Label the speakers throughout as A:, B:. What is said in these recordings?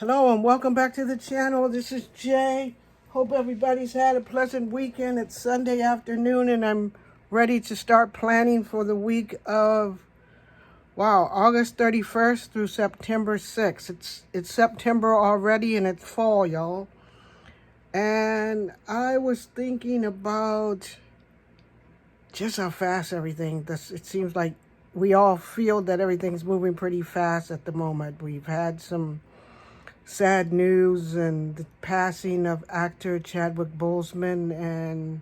A: Hello and welcome back to the channel. This is Jay. Hope everybody's had a pleasant weekend. It's Sunday afternoon and I'm ready to start planning for the week of, August 31st through September 6th. It's September already and it's fall, y'all. And I was thinking about just how fast it seems like we all feel that everything's moving pretty fast at the moment. We've had some sad news and the passing of actor Chadwick Boseman, and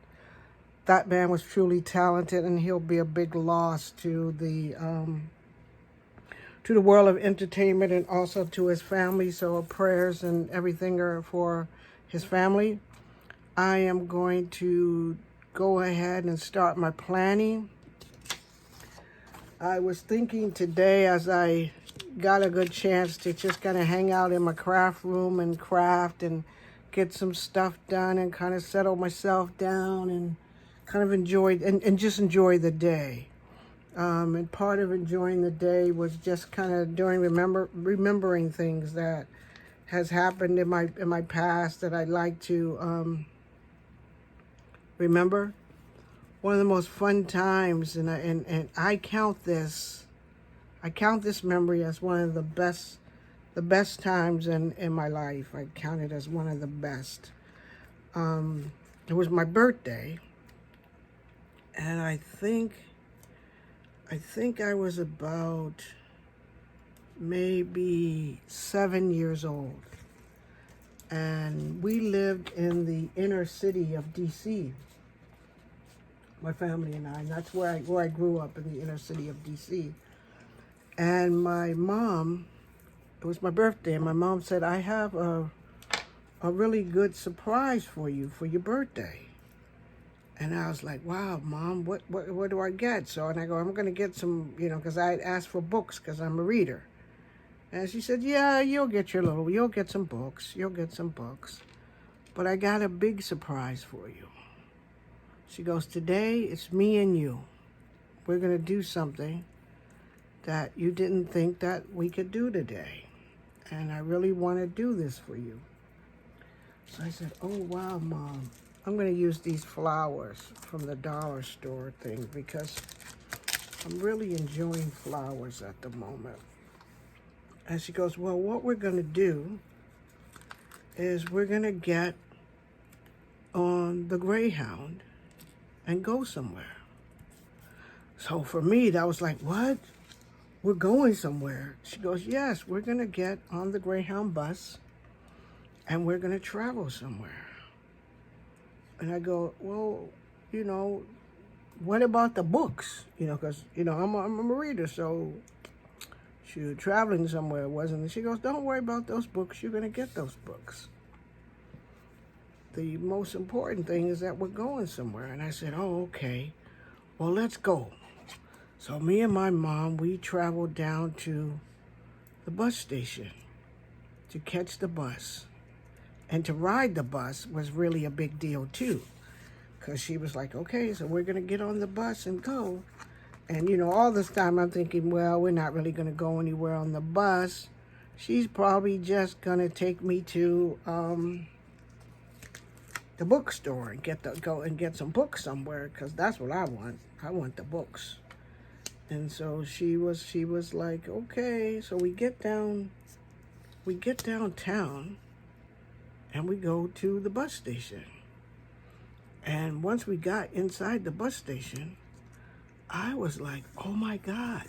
A: that man was truly talented, and he'll be a big loss to the world of entertainment and also to his family. So our prayers and everything are for his family. I am going to go ahead and start my planning. I was thinking today, as I got a good chance to just kind of hang out in my craft room and craft and get some stuff done and kind of settle myself down and kind of enjoy just enjoy the day. And part of enjoying the day was just kind of remembering things that has happened in my past that I'd like to remember. One of the most fun times, and I count this memory as one of the best times in my life. I count it as one of the best. It was my birthday, and I think I was about maybe 7 years old, and we lived in the inner city of DC. My family and I, and that's where I grew up, in the inner city of DC. And my mom, it was my birthday, and my mom said, I have a really good surprise for you for your birthday. And I was like, wow, Mom, what do I get? And I go, I'm going to get some, because I had asked for books because I'm a reader. And she said, yeah, you'll get some books. But I got a big surprise for you. She goes, today it's me and you. We're going to do something that you didn't think that we could do today. And I really want to do this for you. So I said, oh, wow, Mom. I'm going to use these flowers from the dollar store thing because I'm really enjoying flowers at the moment. And she goes, well, what we're going to do is we're going to get on the Greyhound and go somewhere. So for me, that was like, what? We're going somewhere. She goes, yes, we're going to get on the Greyhound bus and we're going to travel somewhere. And I go, well, what about the books? Because, I'm a reader, so traveling somewhere wasn't. And she goes, don't worry about those books. You're going to get those books. The most important thing is that we're going somewhere. And I said, oh, okay. Well, let's go. So me and my mom, we traveled down to the bus station to catch the bus. And to ride the bus was really a big deal too. Because she was like, okay, so we're going to get on the bus and go. And, all this time I'm thinking, well, we're not really going to go anywhere on the bus. She's probably just going to take me to the bookstore and go and get some books somewhere, because that's what I want. I want the books. And so she was like, okay. So we get downtown and we go to the bus station. And once we got inside the bus station, I was like, oh my God,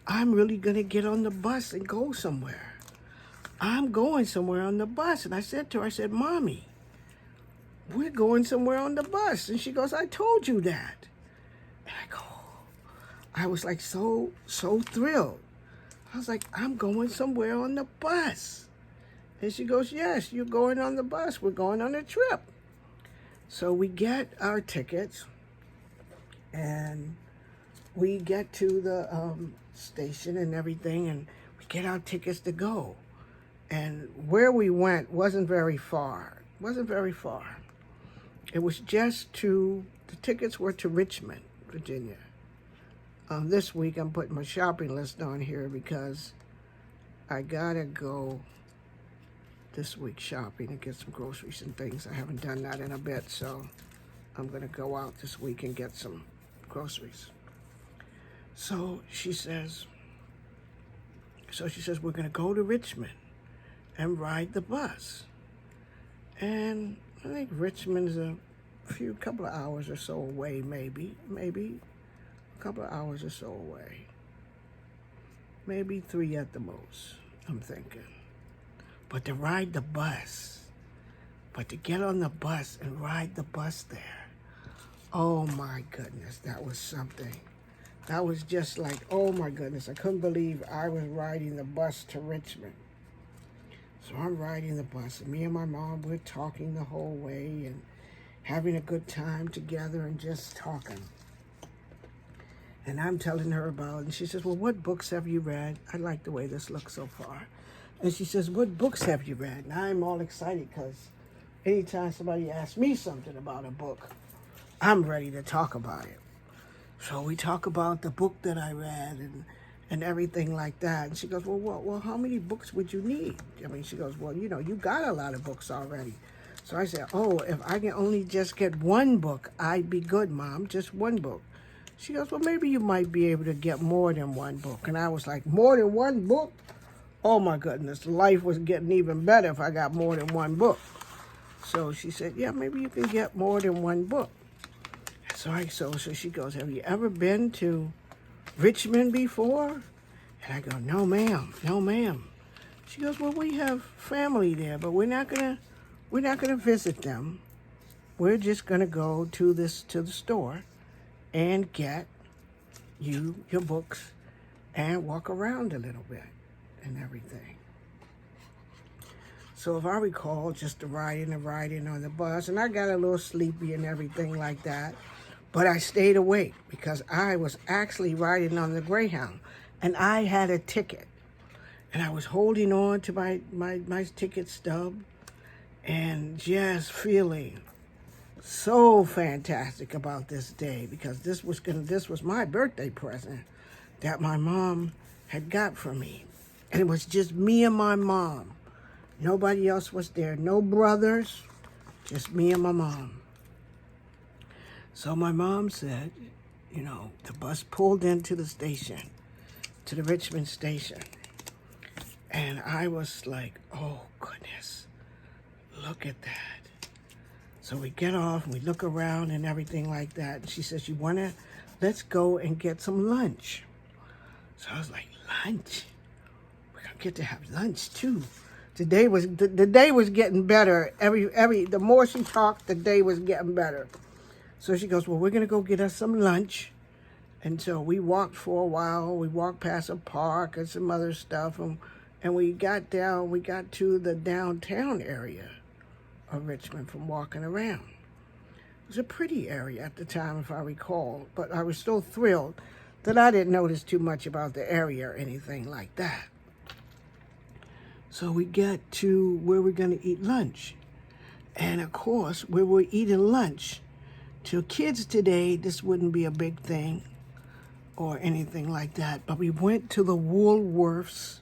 A: I'm really gonna get on the bus and go somewhere. I'm going somewhere on the bus. And I said to her, Mommy, we're going somewhere on the bus. And she goes, I told you that. And I was like so thrilled. I was like, I'm going somewhere on the bus. And she goes, yes, you're going on the bus. We're going on a trip. So we get our tickets and we get to the station and everything, and we get our tickets to go. And where we went wasn't very far. It was the tickets were to Richmond, Virginia. This week I'm putting my shopping list on here because I gotta go this week shopping and get some groceries and things. I haven't done that in a bit, so I'm going to go out this week and get some groceries. So she says, we're going to go to Richmond and ride the bus. And I think Richmond is a couple of hours or so away, maybe a couple of hours or so away. Maybe 3 at the most, I'm thinking. But to ride the bus, but to get on the bus and ride the bus there, oh my goodness, that was something. That was just like, oh my goodness, I couldn't believe I was riding the bus to Richmond. So I'm riding the bus, and me and my mom, we're talking the whole way and having a good time together and just talking. And I'm telling her about it, and she says, well, what books have you read? I like the way this looks so far. And she says, what books have you read? And I'm all excited because anytime somebody asks me something about a book, I'm ready to talk about it. So we talk about the book that I read and everything like that. And she goes, well, how many books would you need? I mean, she goes, well, you got a lot of books already. So I said, oh, if I can only just get one book, I'd be good, Mom, just one book. She goes, well, maybe you might be able to get more than one book. And I was like, more than one book? Oh, my goodness, life was getting even better if I got more than one book. So she said, yeah, maybe you can get more than one book. So she goes, have you ever been to Richmond before? And I go, no, ma'am. She goes, well, we have family there, but we're not gonna visit them. We're just gonna go to the store and get you your books and walk around a little bit and everything. So if I recall, just the riding on the bus, and I got a little sleepy and everything like that, but I stayed awake because I was actually riding on the Greyhound, and I had a ticket, and I was holding on to my ticket stub and just feeling so fantastic about this day because this was my birthday present that my mom had got for me. And it was just me and my mom. Nobody else was there. No brothers, just me and my mom. So my mom said, the bus pulled into the station, to the Richmond station. And I was like, oh, goodness, look at that. So we get off and we look around and everything like that. And she says, let's go and get some lunch. So I was like, lunch? We're going to get to have lunch, too. The day was getting better. The more she talked, the day was getting better. So she goes, well, we're going to go get us some lunch. And so we walked for a while. We walked past a park and some other stuff. And we got to the downtown area of Richmond from walking around. It was a pretty area at the time, if I recall. But I was so thrilled that I didn't notice too much about the area or anything like that. So we get to where we're going to eat lunch. And, of course, where we're eating lunch, to kids today, this wouldn't be a big thing or anything like that. But we went to the Woolworths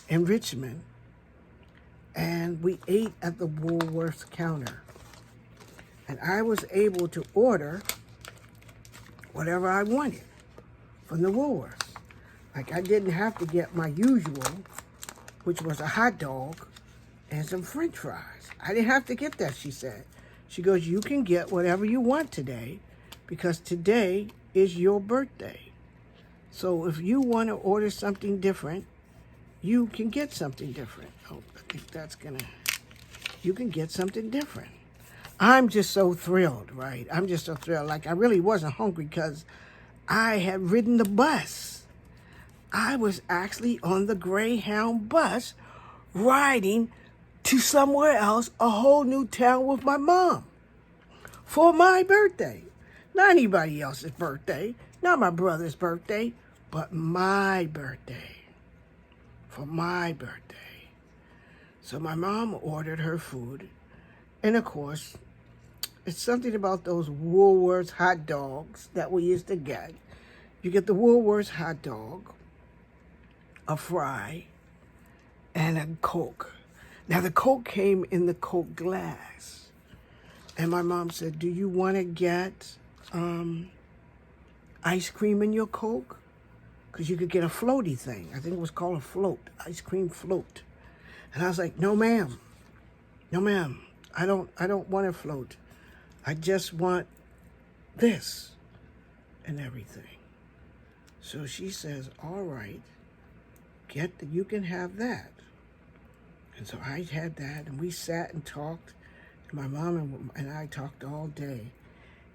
A: in Richmond, and we ate at the Woolworths counter. And I was able to order whatever I wanted from the Woolworths. Like, I didn't have to get my usual, which was a hot dog and some French fries. I didn't have to get that, she said. She goes, you can get whatever you want today because today is your birthday. So if you want to order something different, you can get something different. Oh, I think you can get something different. I'm just so thrilled, right? I'm just so thrilled. Like, I really wasn't hungry because I had ridden the bus. I was actually on the Greyhound bus riding to somewhere else, a whole new town with my mom for my birthday. Not anybody else's birthday, not my brother's birthday, but my birthday, for my birthday. So my mom ordered her food, and of course, it's something about those Woolworths hot dogs that we used to get. You get the Woolworths hot dog, a fry, and a Coke. Now, the Coke came in the Coke glass. And my mom said, do you want to get ice cream in your Coke? Because you could get a floaty thing. I think it was called a float, ice cream float. And I was like, no, ma'am. No, ma'am. I don't want a float. I just want this and everything. So she says, all right, you can have that. And so I had that, and we sat and talked. And my mom and I talked all day.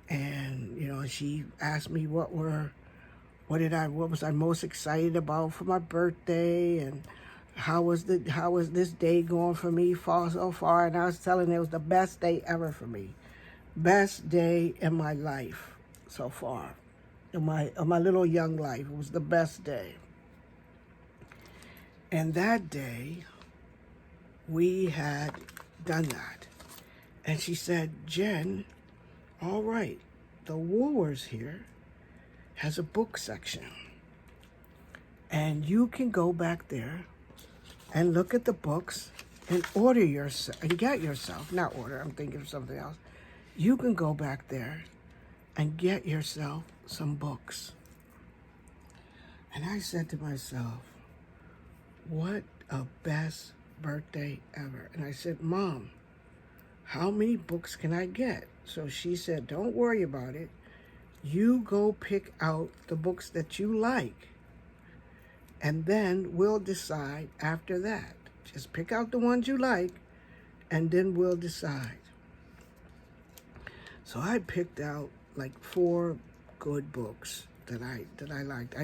A: And, you know, she asked me what was I most excited about for my birthday, and how was this day going for me so far. And I was telling her it was the best day ever for me. Best day in my life so far. In my little young life. It was the best day. And that day, we had done that. And she said, Jen, all right, the Woolworths here has a book section. And you can go back there and look at the books and get yourself, not order, I'm thinking of something else. You can go back there and get yourself some books. And I said to myself, what a best birthday ever. And I said, Mom, how many books can I get? So she said, don't worry about it. You go pick out the books that you like. And then we'll decide after that. Just pick out the ones you like, and then we'll decide. So I picked out like 4 good books that I liked.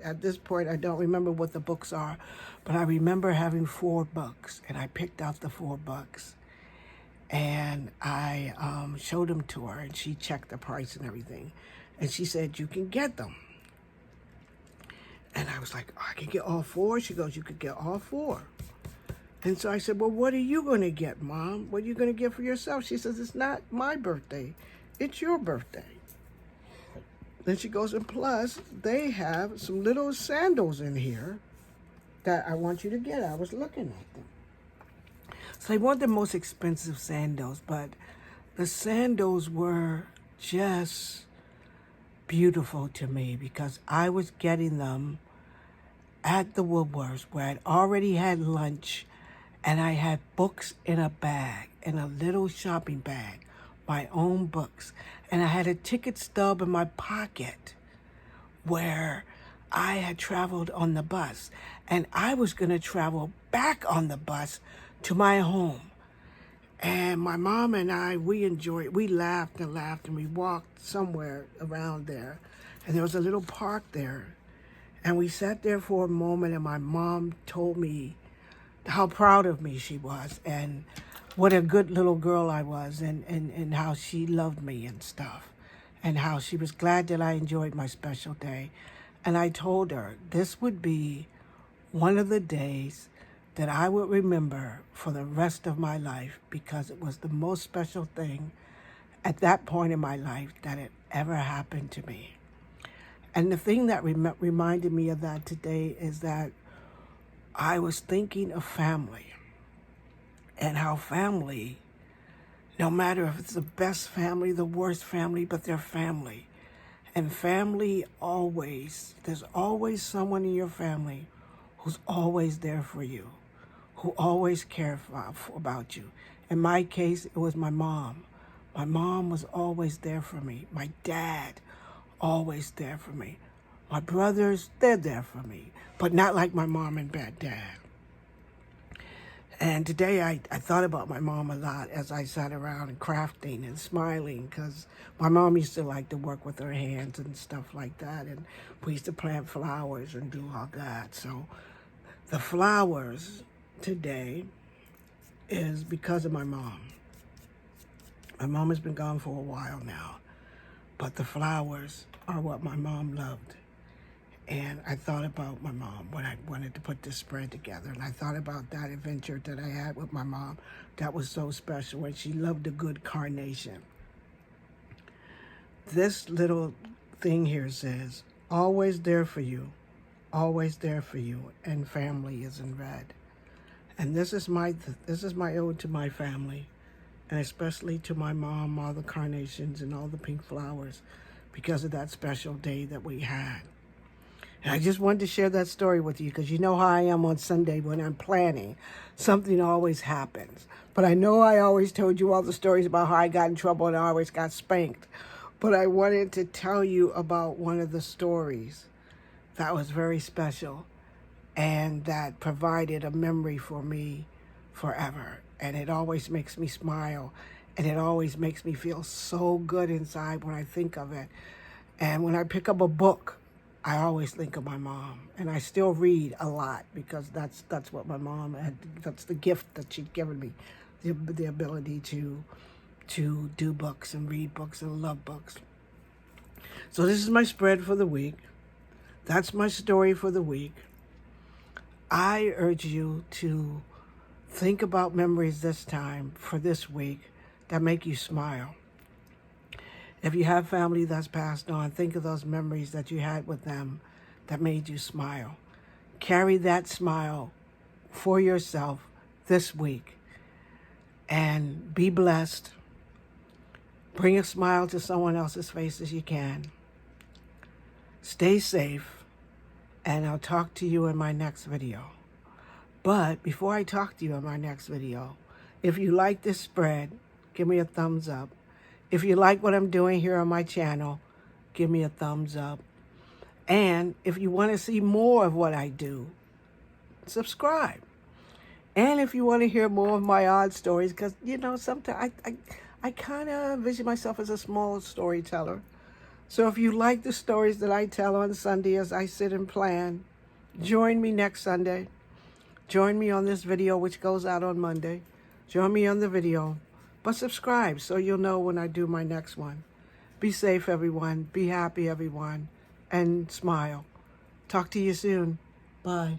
A: At this point, I don't remember what the books are, but I remember having 4 books, and I picked out the 4 books. And I showed them to her, and she checked the price and everything. And she said, you can get them. And I was like, oh, I can get all 4? She goes, you could get all 4. And so I said, well, what are you going to get, Mom? What are you going to get for yourself? She says, it's not my birthday. It's your birthday. Then she goes, and plus, they have some little sandals in here that I want you to get. I was looking at them. So they weren't the most expensive sandals, but the sandals were just beautiful to me because I was getting them at the Woolworths where I'd already had lunch, and I had books in a bag, in a little shopping bag, my own books. And I had a ticket stub in my pocket where I had traveled on the bus, and I was going to travel back on the bus to my home. And my mom and I, we laughed and laughed, and we walked somewhere around there. And there was a little park there. And we sat there for a moment, and my mom told me how proud of me she was, and what a good little girl I was, and how she loved me and stuff, and how she was glad that I enjoyed my special day. And I told her this would be one of the days that I would remember for the rest of my life, because it was the most special thing at that point in my life that had ever happened to me. And the thing that reminded me of that today is that I was thinking of family, and how family, no matter if it's the best family, the worst family, but they're family. And family there's always someone in your family who's always there for you, who always cares about you. In my case, it was my mom. My mom was always there for me. My dad, always there for me. My brothers, they're there for me, but not like my mom and dad. And today I thought about my mom a lot as I sat around and crafting and smiling, because my mom used to like to work with her hands and stuff like that. And we used to plant flowers and do all that. So the flowers today is because of my mom. My mom has been gone for a while now, but the flowers are what my mom loved. And I thought about my mom when I wanted to put this spread together. And I thought about that adventure that I had with my mom that was so special, and she loved a good carnation. This little thing here says, always there for you, and family is in red. And this is my ode to my family, and especially to my mom, all the carnations and all the pink flowers, because of that special day that we had. And I just wanted to share that story with you because you know how I am on Sunday when I'm planning. Something always happens. But I know I always told you all the stories about how I got in trouble and I always got spanked. But I wanted to tell you about one of the stories that was very special and that provided a memory for me forever. And it always makes me smile. And it always makes me feel so good inside when I think of it. And when I pick up a book, I always think of my mom, and I still read a lot because that's what my mom had. That's the gift that she'd given me, the ability to do books and read books and love books. So this is my spread for the week. That's my story for the week. I urge you to think about memories this time for this week that make you smile. If you have family that's passed on, think of those memories that you had with them that made you smile. Carry that smile for yourself this week and be blessed. Bring a smile to someone else's face as you can. Stay safe, and I'll talk to you in my next video. But before I talk to you in my next video, if you like this spread, give me a thumbs up. If you like what I'm doing here on my channel, give me a thumbs up. And if you want to see more of what I do, subscribe. And if you want to hear more of my odd stories, because, you know, sometimes I kind of vision myself as a small storyteller. So if you like the stories that I tell on Sunday as I sit and plan, join me next Sunday. Join me on this video, which goes out on Monday. Join me on the video. But subscribe so you'll know when I do my next one. Be safe, everyone. Be happy, everyone. And smile. Talk to you soon. Bye.